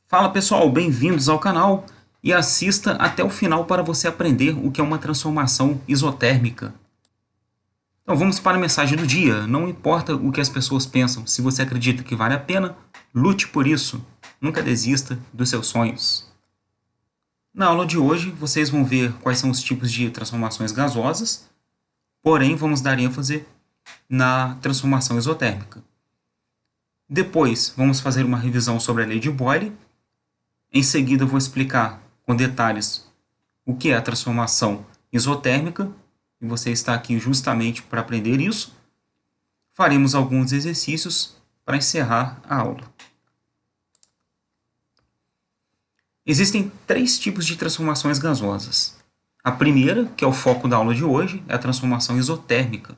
Fala pessoal, bem-vindos ao canal e assista até o final para você aprender o que é uma transformação isotérmica. Então vamos para a mensagem do dia. Não importa o que as pessoas pensam, se você acredita que vale a pena, lute por isso. Nunca desista dos seus sonhos. Na aula de hoje, vocês vão ver quais são os tipos de transformações gasosas, porém vamos dar ênfase na transformação isotérmica. Depois, vamos fazer uma revisão sobre a lei de Boyle. Em seguida, vou explicar com detalhes o que é a transformação isotérmica, e você está aqui justamente para aprender isso. Faremos alguns exercícios para encerrar a aula. Existem três tipos de transformações gasosas. A primeira, que é o foco da aula de hoje, é a transformação isotérmica.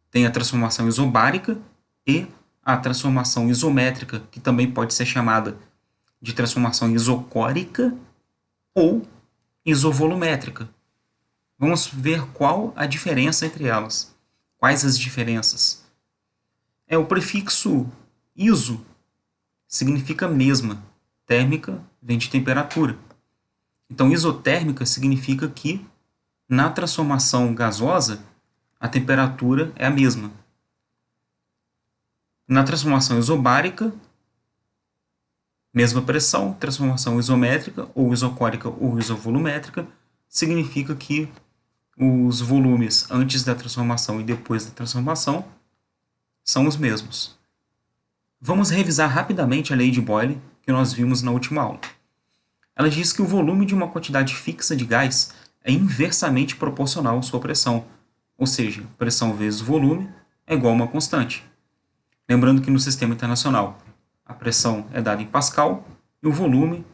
Tem a transformação isobárica e a transformação isométrica, que também pode ser chamada de transformação isocórica ou isovolumétrica. Vamos ver qual a diferença entre elas. Quais as diferenças? O prefixo iso significa mesma. Térmica vem de temperatura. Então, isotérmica significa que na transformação gasosa a temperatura é a mesma. Na transformação isobárica, mesma pressão. Transformação isométrica, ou isocórica ou isovolumétrica, significa que os volumes antes da transformação e depois da transformação são os mesmos. Vamos revisar rapidamente a lei de Boyle que nós vimos na última aula. Ela diz que o volume de uma quantidade fixa de gás é inversamente proporcional à sua pressão, ou seja, pressão vezes volume é igual a uma constante. Lembrando que no sistema internacional a pressão é dada em Pascal e o volume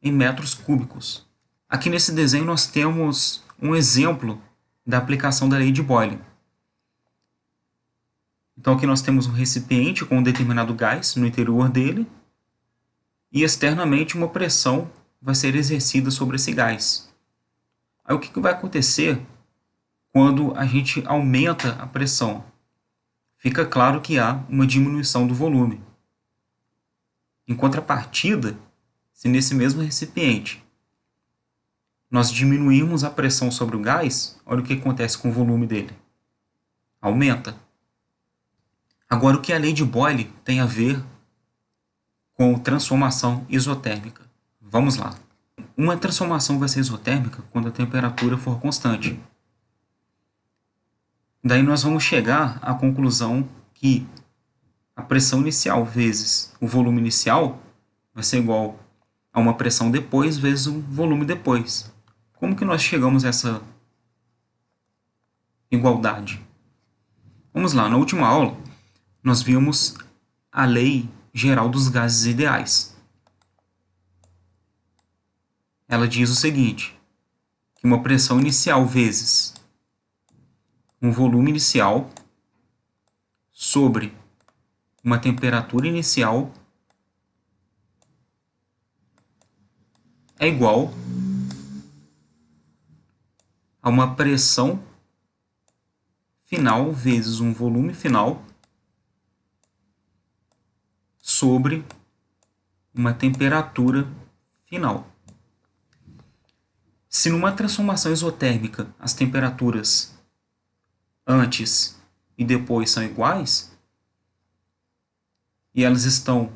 em metros cúbicos. Aqui nesse desenho nós temos um exemplo da aplicação da lei de Boyle. Então aqui nós temos um recipiente com um determinado gás no interior dele e externamente uma pressão vai ser exercida sobre esse gás. Aí o que vai acontecer quando a gente aumenta a pressão? Fica claro que há uma diminuição do volume. Em contrapartida, se nesse mesmo recipiente nós diminuirmos a pressão sobre o gás, olha o que acontece com o volume dele. Aumenta. Agora, o que a lei de Boyle tem a ver com transformação isotérmica? Vamos lá. Uma transformação vai ser isotérmica quando a temperatura for constante. Daí nós vamos chegar à conclusão que a pressão inicial vezes o volume inicial vai ser igual a uma pressão depois vezes o volume depois. Como que nós chegamos a essa igualdade? Vamos lá, na última aula nós vimos a lei geral dos gases ideais. Ela diz o seguinte, que uma pressão inicial vezes um volume inicial sobre uma temperatura inicial é igual a uma pressão final vezes um volume final sobre uma temperatura final. Se numa transformação isotérmica as temperaturas antes e depois são iguais, e elas estão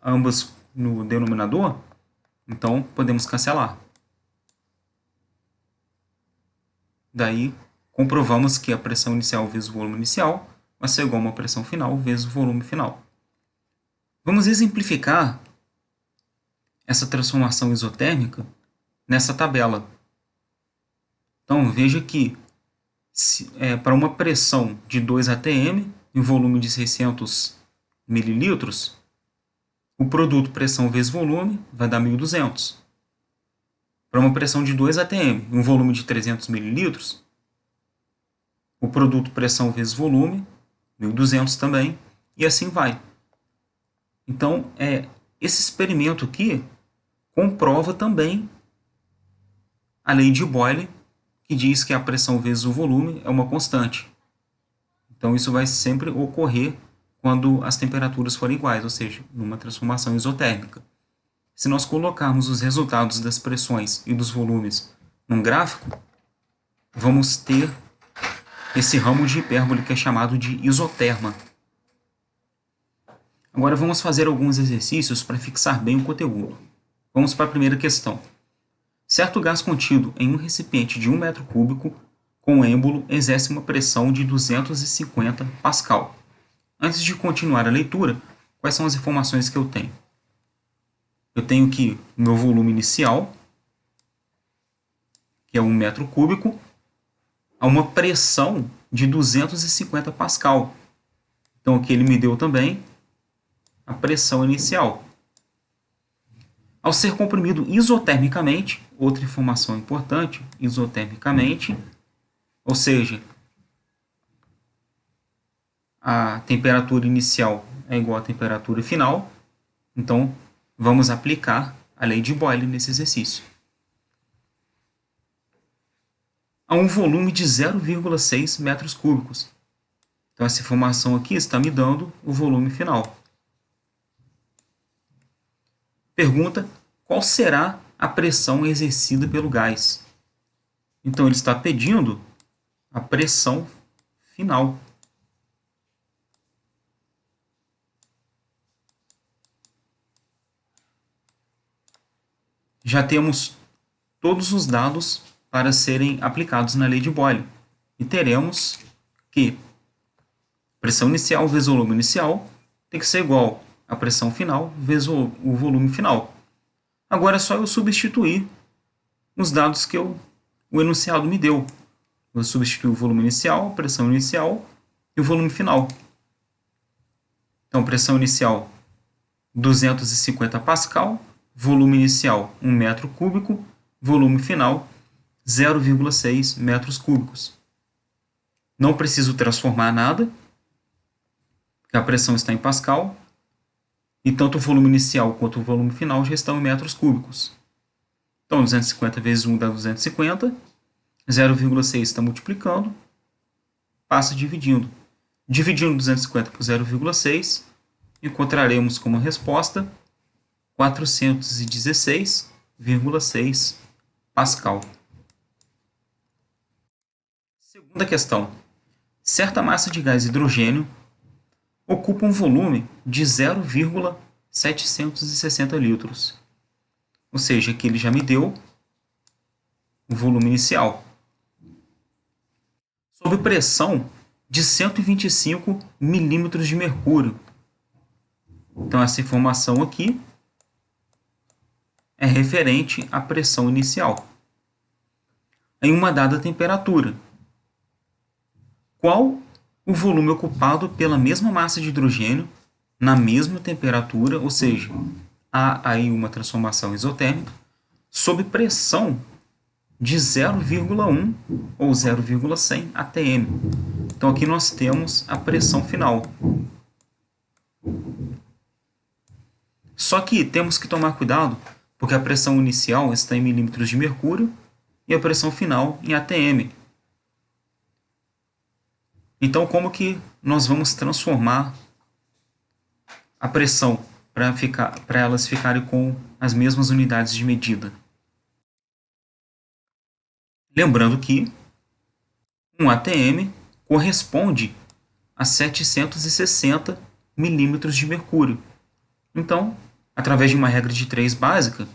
ambas no denominador, então podemos cancelar. Daí comprovamos que a pressão inicial vezes o volume inicial vai ser igual a uma pressão final vezes o volume final. Vamos exemplificar essa transformação isotérmica nessa tabela. Então veja que para uma pressão de 2 atm e um volume de 600 mililitros, o produto pressão vezes volume vai dar 1.200. Para uma pressão de 2 atm e um volume de 300 mililitros, o produto pressão vezes volume, 1.200 também, e assim vai. Então, esse experimento aqui comprova também a lei de Boyle, que diz que a pressão vezes o volume é uma constante. Então, isso vai sempre ocorrer quando as temperaturas forem iguais, ou seja, numa transformação isotérmica. Se nós colocarmos os resultados das pressões e dos volumes num gráfico, vamos ter esse ramo de hipérbole que é chamado de isoterma. Agora vamos fazer alguns exercícios para fixar bem o conteúdo. Vamos para a primeira questão. Certo gás contido em um recipiente de 1 metro cúbico com êmbolo exerce uma pressão de 250 Pascal. Antes de continuar a leitura, quais são as informações que eu tenho? Eu tenho aqui o meu volume inicial, que é 1 metro cúbico, a uma pressão de 250 Pascal. Então aqui ele me deu também a pressão inicial. Ao ser comprimido isotermicamente, outra informação importante, isotermicamente, ou seja, a temperatura inicial é igual à temperatura final, então vamos aplicar a lei de Boyle nesse exercício. A um volume de 0,6 metros cúbicos. Então essa informação aqui está me dando o volume final. Pergunta: qual será a pressão exercida pelo gás? Então ele está pedindo a pressão final. Já temos todos os dados para serem aplicados na lei de Boyle. E teremos que pressão inicial vezes o volume inicial tem que ser igual a pressão final vezes o volume final. Agora é só eu substituir os dados que o enunciado me deu. Eu substituo o volume inicial, a pressão inicial e o volume final. Então, pressão inicial 250 Pascal, volume inicial 1 metro cúbico, volume final 0,6 metros cúbicos. Não preciso transformar nada, porque a pressão está em Pascal, e tanto o volume inicial quanto o volume final já estão em metros cúbicos. Então, 250 vezes 1 dá 250, 0,6 está multiplicando, passa dividindo. Dividindo 250 por 0,6, encontraremos como resposta 416,6 Pascal. Segunda questão. Certa massa de gás hidrogênio ocupa um volume de 0,760 litros. Ou seja, aqui ele já me deu o volume inicial. Sob pressão de 125 milímetros de mercúrio. Então, essa informação aqui é referente à pressão inicial. Em uma dada temperatura, qual o volume ocupado pela mesma massa de hidrogênio na mesma temperatura, ou seja, há aí uma transformação isotérmica, sob pressão de 0,1 ou 0,100 atm. Então aqui nós temos a pressão final. Só que temos que tomar cuidado, porque a pressão inicial está em milímetros de mercúrio e a pressão final em atm. Então, como que nós vamos transformar a pressão para elas ficarem com as mesmas unidades de medida? Lembrando que 1 atm corresponde a 760 milímetros de mercúrio. Então, através de uma regra de 3 básica,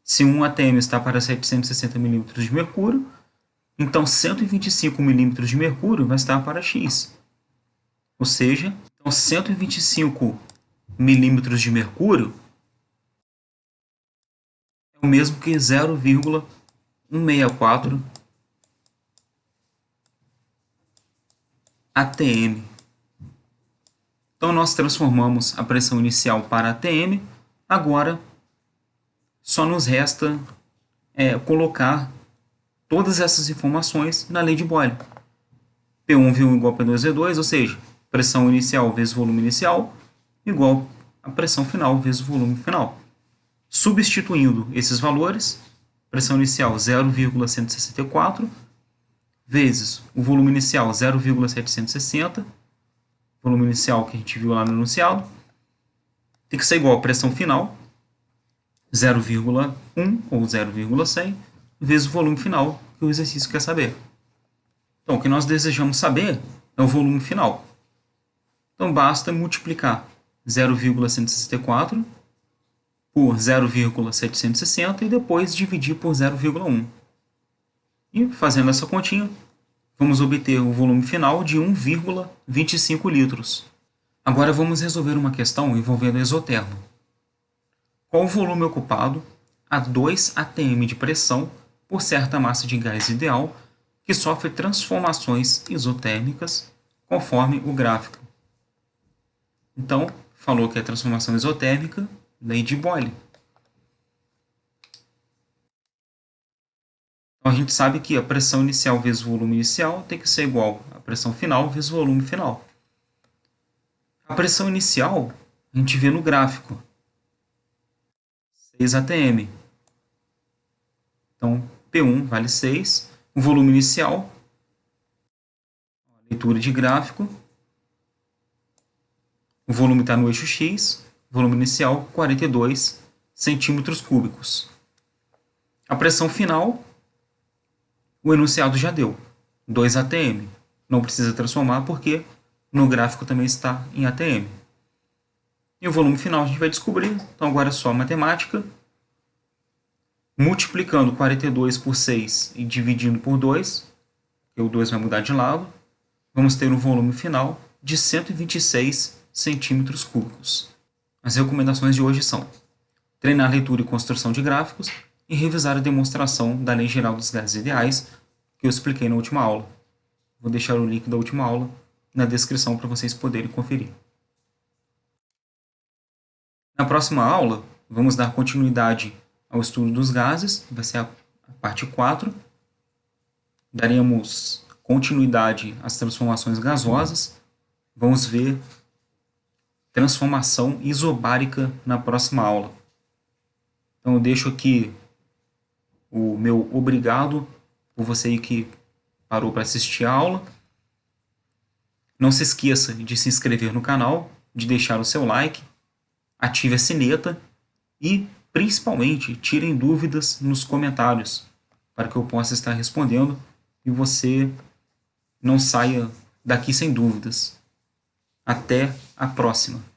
se 1 atm está para 760 milímetros de mercúrio, então 125 milímetros de mercúrio vai estar para X. Ou seja, então 125 milímetros de mercúrio é o mesmo que 0,164 atm. Então nós transformamos a pressão inicial para atm. Agora só nos resta colocar todas essas informações na lei de Boyle. P1 V1 igual a P2 V2, ou seja, pressão inicial vezes volume inicial igual a pressão final vezes o volume final. Substituindo esses valores, pressão inicial 0,164 vezes o volume inicial 0,760 volume inicial que a gente viu lá no enunciado, tem que ser igual à pressão final, 0,1 ou 0,100, vezes o volume final, que o exercício quer saber. Então, o que nós desejamos saber é o volume final. Então, basta multiplicar 0,164 por 0,760 e depois dividir por 0,1. E, fazendo essa continha, vamos obter o volume final de 1,25 litros. Agora vamos resolver uma questão envolvendo exotermo. Qual o volume ocupado a 2 atm de pressão por certa massa de gás ideal que sofre transformações isotérmicas conforme o gráfico? Então, falou que é transformação isotérmica, lei de Boyle. Então, a gente sabe que a pressão inicial vezes o volume inicial tem que ser igual à pressão final vezes o volume final. A pressão inicial a gente vê no gráfico, 6 atm. Então, P1 vale 6. O volume inicial, leitura de gráfico, o volume está no eixo X, volume inicial 42 centímetros cúbicos. A pressão final, o enunciado já deu, 2 atm. Não precisa transformar porque no gráfico também está em atm. E o volume final a gente vai descobrir, então agora é só matemática. Multiplicando 42 por 6 e dividindo por 2, que o 2 vai mudar de lado, vamos ter um volume final de 126 centímetros cúbicos. As recomendações de hoje são treinar leitura e construção de gráficos e revisar a demonstração da Lei Geral dos Gases Ideais que eu expliquei na última aula. Vou deixar o link da última aula na descrição para vocês poderem conferir. Na próxima aula, vamos dar continuidade ao estudo dos gases, vai ser a parte 4. Daremos continuidade às transformações gasosas. Vamos ver transformação isobárica na próxima aula. Então eu deixo aqui o meu obrigado por você aí que parou para assistir a aula. Não se esqueça de se inscrever no canal, de deixar o seu like, ative a sineta e, principalmente, tirem dúvidas nos comentários para que eu possa estar respondendo e você não saia daqui sem dúvidas. Até a próxima!